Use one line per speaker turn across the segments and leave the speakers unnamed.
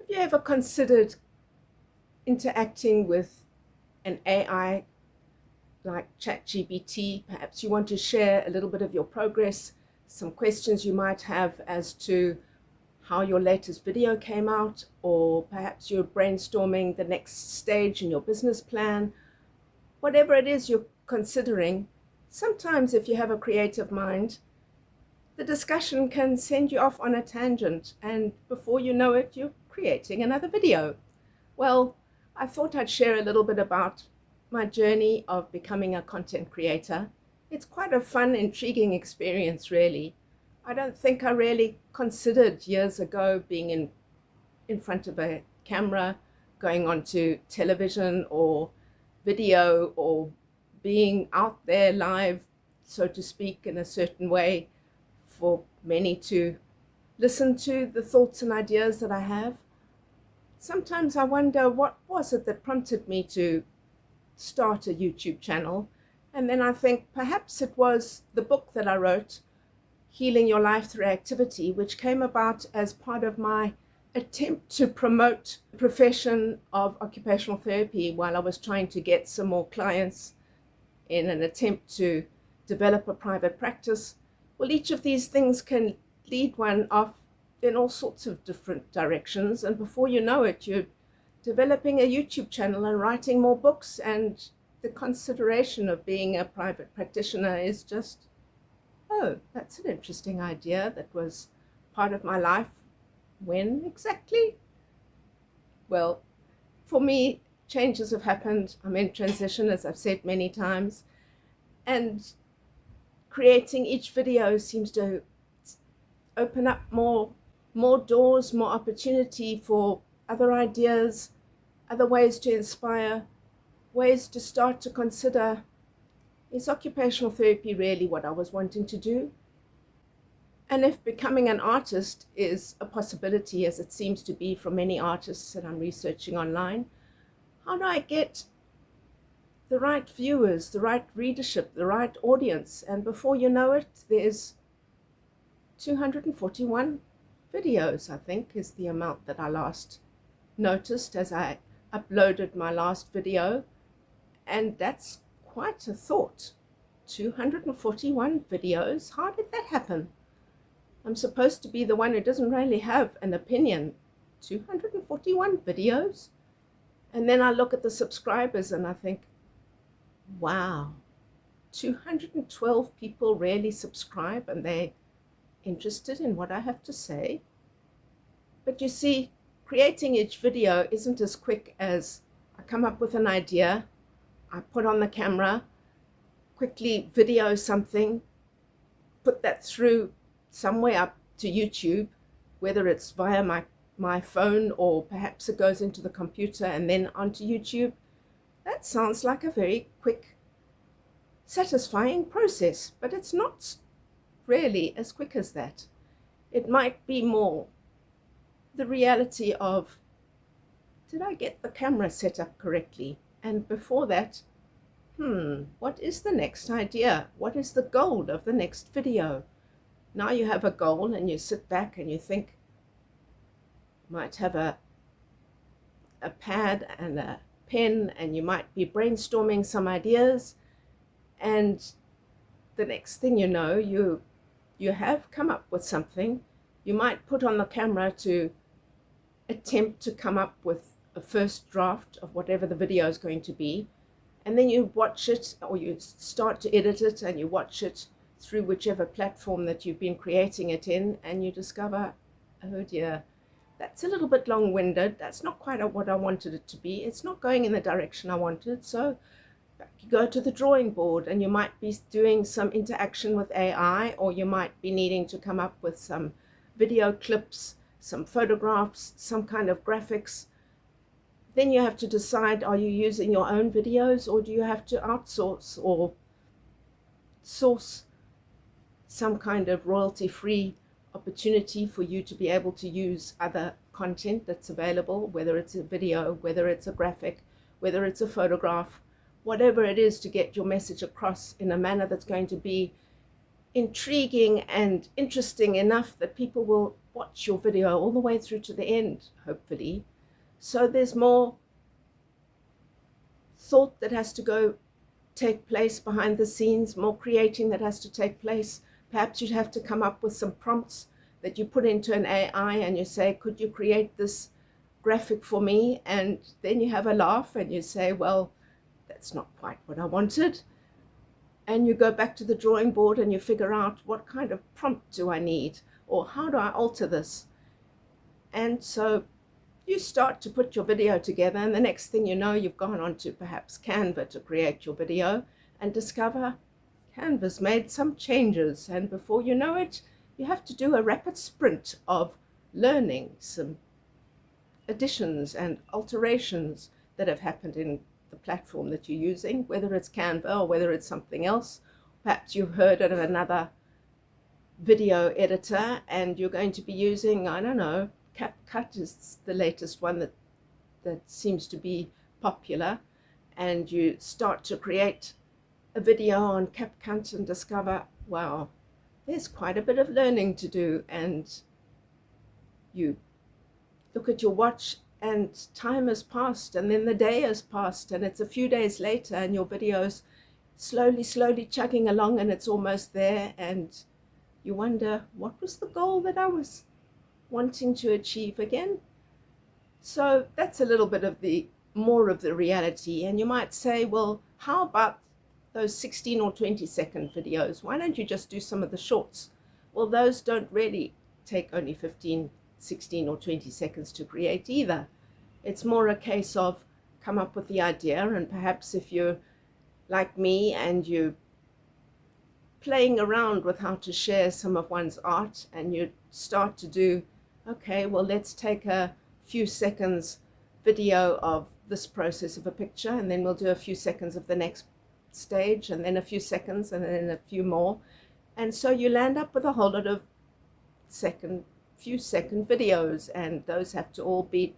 you ever considered interacting with an AI like ChatGPT? Perhaps you want to share a little bit of your progress, some questions you might have as to how your latest video came out, or perhaps you're brainstorming the next stage in your business plan. Whatever it is you're considering, sometimes if you have a creative mind, the discussion can send you off on a tangent, and before you know it, you're creating another video. Well, I thought I'd share a little bit about my journey of becoming a content creator. It's quite a fun, intriguing experience, really. I don't think I really considered years ago being in front of a camera, going onto television or video, or being out there live, so to speak, in a certain way for many to listen to the thoughts and ideas that I have. Sometimes I wonder, what was it that prompted me to start a YouTube channel? And then I think perhaps it was the book that I wrote, Healing Your Life Through Activity, which came about as part of my attempt to promote the profession of occupational therapy while I was trying to get some more clients in an attempt to develop a private practice. Well, each of these things can lead one off in all sorts of different directions, and before you know it, you're developing a YouTube channel and writing more books, and the consideration of being a private practitioner is just, oh, that's an interesting idea that was part of my life. When exactly? Well, for me, changes have happened. I'm in transition, as I've said many times, and creating each video seems to open up more doors, more opportunity for other ideas, other ways to inspire, ways to start to consider, is occupational therapy really what I was wanting to do? And if becoming an artist is a possibility, as it seems to be for many artists that I'm researching online, how do I get the right viewers, the right readership, the right audience? And before you know it, there's 241 videos, I think, is the amount that I last noticed as I uploaded my last video. And that's quite a thought. 241 videos? How did that happen? I'm supposed to be the one who doesn't really have an opinion. 241 videos? And then I look at the subscribers and I think, wow, 212 people really subscribe and they're interested in what I have to say. But you see, creating each video isn't as quick as I come up with an idea, I put on the camera, quickly video something, put that through somewhere up to YouTube, whether it's via my phone or perhaps it goes into the computer and then onto YouTube. That sounds like a very quick, satisfying process, but it's not really as quick as that. It might be more the reality of, did I get the camera set up correctly? And before that, what is the next idea? What is the goal of the next video? Now you have a goal and you sit back and you think, you might have a pad and a pen and you might be brainstorming some ideas, and the next thing you know, you have come up with something. You might put on the camera to attempt to come up with a first draft of whatever the video is going to be, and then you watch it, or you start to edit it and you watch it through whichever platform that you've been creating it in, and you discover, oh dear, that's a little bit long-winded, that's not quite what I wanted it to be, it's not going in the direction I wanted. So back you go to the drawing board, and you might be doing some interaction with AI, or you might be needing to come up with some video clips, some photographs, some kind of graphics. Then you have to decide, are you using your own videos, or do you have to outsource or source some kind of royalty-free opportunity for you to be able to use other content that's available, whether it's a video, whether it's a graphic, whether it's a photograph, whatever it is, to get your message across in a manner that's going to be intriguing and interesting enough that people will watch your video all the way through to the end, hopefully. So there's more thought that has to take place behind the scenes, more creating that has to take place. Perhaps you'd have to come up with some prompts that you put into an AI and you say, could you create this graphic for me? And then you have a laugh and you say, well, that's not quite what I wanted. And you go back to the drawing board and you figure out, what kind of prompt do I need? Or how do I alter this? And so you start to put your video together, and the next thing you know, you've gone on to perhaps Canva to create your video and discover Canva's made some changes. And before you know it, you have to do a rapid sprint of learning some additions and alterations that have happened in the platform that you're using, whether it's Canva or whether it's something else. Perhaps you've heard of another video editor and you're going to be using, I don't know, CapCut is the latest one that seems to be popular, and you start to create a video on CapCut and discover, wow, there's quite a bit of learning to do. And you look at your watch and time has passed, and then the day has passed, and it's a few days later, and your video's slowly chugging along, and it's almost there, and you wonder, what was the goal that I was wanting to achieve again? So that's a little bit of more of the reality. And you might say, well, how about those 16 or 20-second videos? Why don't you just do some of the shorts? Well, those don't really take only 15, 16 or 20 seconds to create either. It's more a case of come up with the idea, and perhaps if you're like me and you're playing around with how to share some of one's art, and you start to do, okay, well, let's take a few seconds video of this process of a picture, and then we'll do a few seconds of the next stage, and then a few seconds, and then a few more. And so you land up with a whole lot of few second videos, and those have to all be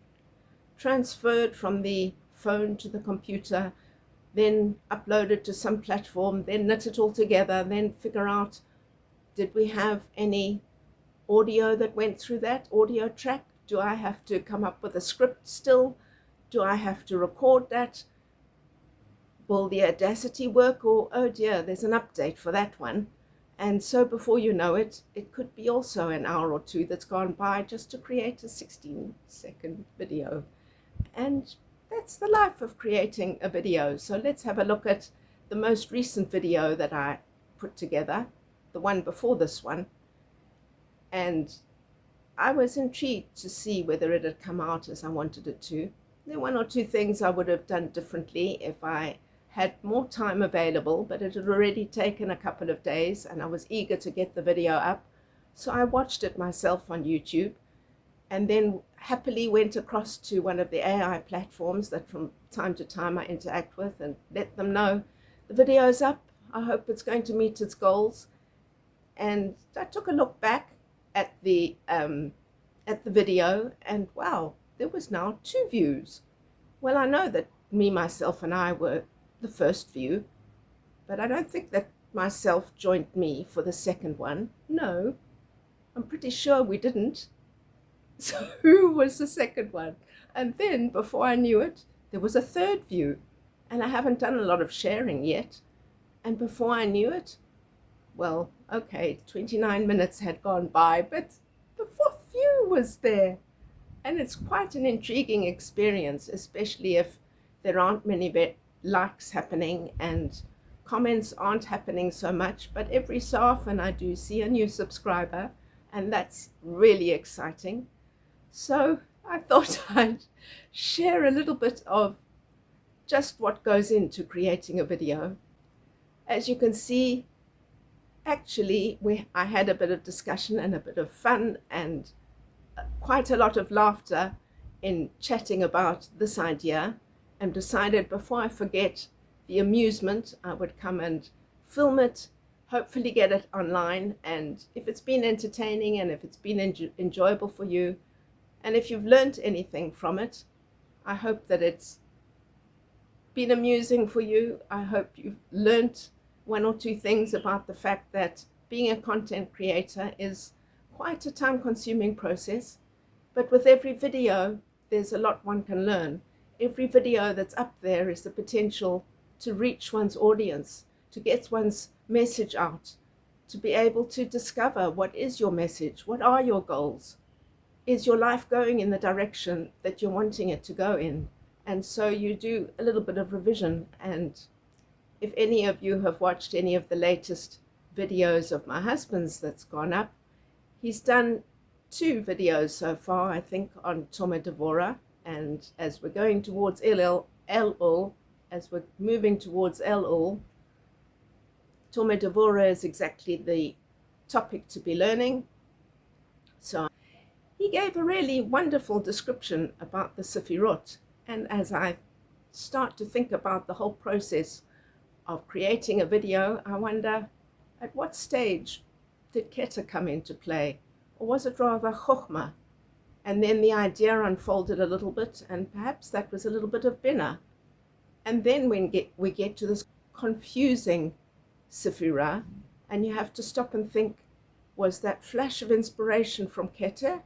transferred from the phone to the computer, then uploaded to some platform, then knit it all together, then figure out, did we have any audio that went through that audio track? Do I have to come up with a script still? Do I have to record that? Will the Audacity work? Or, oh dear, there's an update for that one. And so before you know it, it could be also an hour or two that's gone by just to create a 16-second video. And that's the life of creating a video. So let's have a look at the most recent video that I put together, the one before this one. And I was intrigued to see whether it had come out as I wanted it to. There were one or two things I would have done differently if I had more time available, but it had already taken a couple of days and I was eager to get the video up. So I watched it myself on YouTube, and then happily went across to one of the AI platforms that from time to time I interact with, and let them know the video's up. I hope it's going to meet its goals. And I took a look back at the video, and wow, there was now 2 views. Well, I know that me, myself, and I were the first view, but I don't think that myself joined me for the second one. No, I'm pretty sure we didn't. So who was the second one? And then before I knew it, there was a 3rd view, and I haven't done a lot of sharing yet. And before I knew it, well, okay, 29 minutes had gone by, but the 4th view was there. And it's quite an intriguing experience, especially if there aren't many likes happening and comments aren't happening so much. But every so often I do see a new subscriber, and that's really exciting. So I thought I'd share a little bit of just what goes into creating a video. As you can see, actually, I had a bit of discussion and a bit of fun and quite a lot of laughter in chatting about this idea, and decided before I forget the amusement, I would come and film it, hopefully get it online. And if it's been entertaining and if it's been enjoyable for you, and if you've learned anything from it, I hope that it's been amusing for you. I hope you've learned 1 or 2 things about the fact that being a content creator is quite a time-consuming process, but with every video, there's a lot one can learn. Every video that's up there is the potential to reach one's audience, to get one's message out, to be able to discover what is your message, what are your goals, is your life going in the direction that you're wanting it to go in. And so you do a little bit of revision. And if any of you have watched any of the latest videos of my husband's that's gone up, he's done 2 videos so far, I think, on Tome Devora. And as we're going towards Elul, as we're moving towards Elul, Tome Devora is exactly the topic to be learning. So he gave a really wonderful description about the Sefirot. And as I start to think about the whole process of creating a video, I wonder, at what stage did Keter come into play? Or was it rather Chokhmah? And then the idea unfolded a little bit, and perhaps that was a little bit of Binah. And then we get to this confusing Sefirah, and you have to stop and think, was that flash of inspiration from Keter?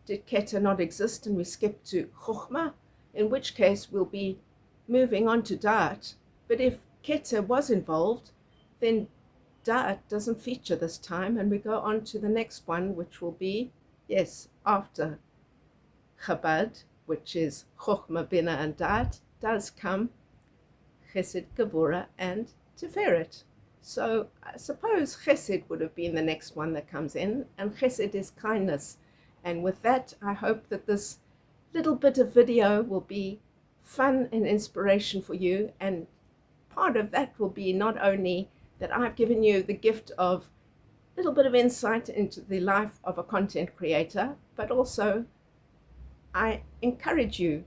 Did Keter not exist and we skipped to Chokhmah? In which case we'll be moving on to Da'at. But if Keter was involved, then Da'at doesn't feature this time, and we go on to the next one, which will be, yes, after Chabad, which is Chokhmah, Binah, and Da'at, does come Chesed, Gevurah, and Tiferet. So I suppose Chesed would have been the next one that comes in, and Chesed is kindness. And with that, I hope that this little bit of video will be fun and inspiration for you. And part of that will be not only that I've given you the gift of a little bit of insight into the life of a content creator, but also I encourage you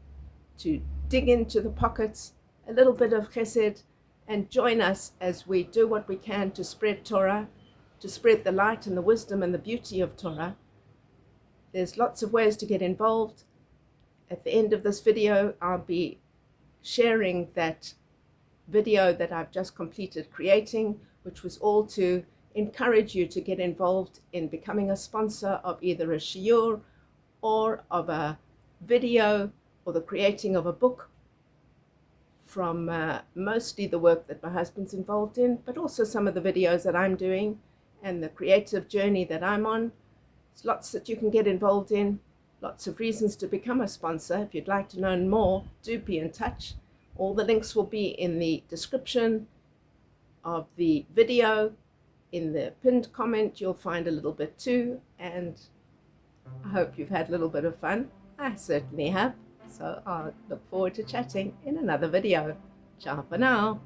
to dig into the pockets, a little bit of chesed, and join us as we do what we can to spread Torah, to spread the light and the wisdom and the beauty of Torah. There's lots of ways to get involved. At the end of this video, I'll be sharing that video that I've just completed creating, which was all to encourage you to get involved in becoming a sponsor of either a shiur or of a video or the creating of a book from mostly the work that my husband's involved in, but also some of the videos that I'm doing and the creative journey that I'm on. There's lots that you can get involved in, lots of reasons to become a sponsor. If you'd like to know more, do be in touch. All the links will be in the description of the video. In the pinned comment, you'll find a little bit too, and I hope you've had a little bit of fun. I certainly have. So I'll look forward to chatting in another video. Ciao for now.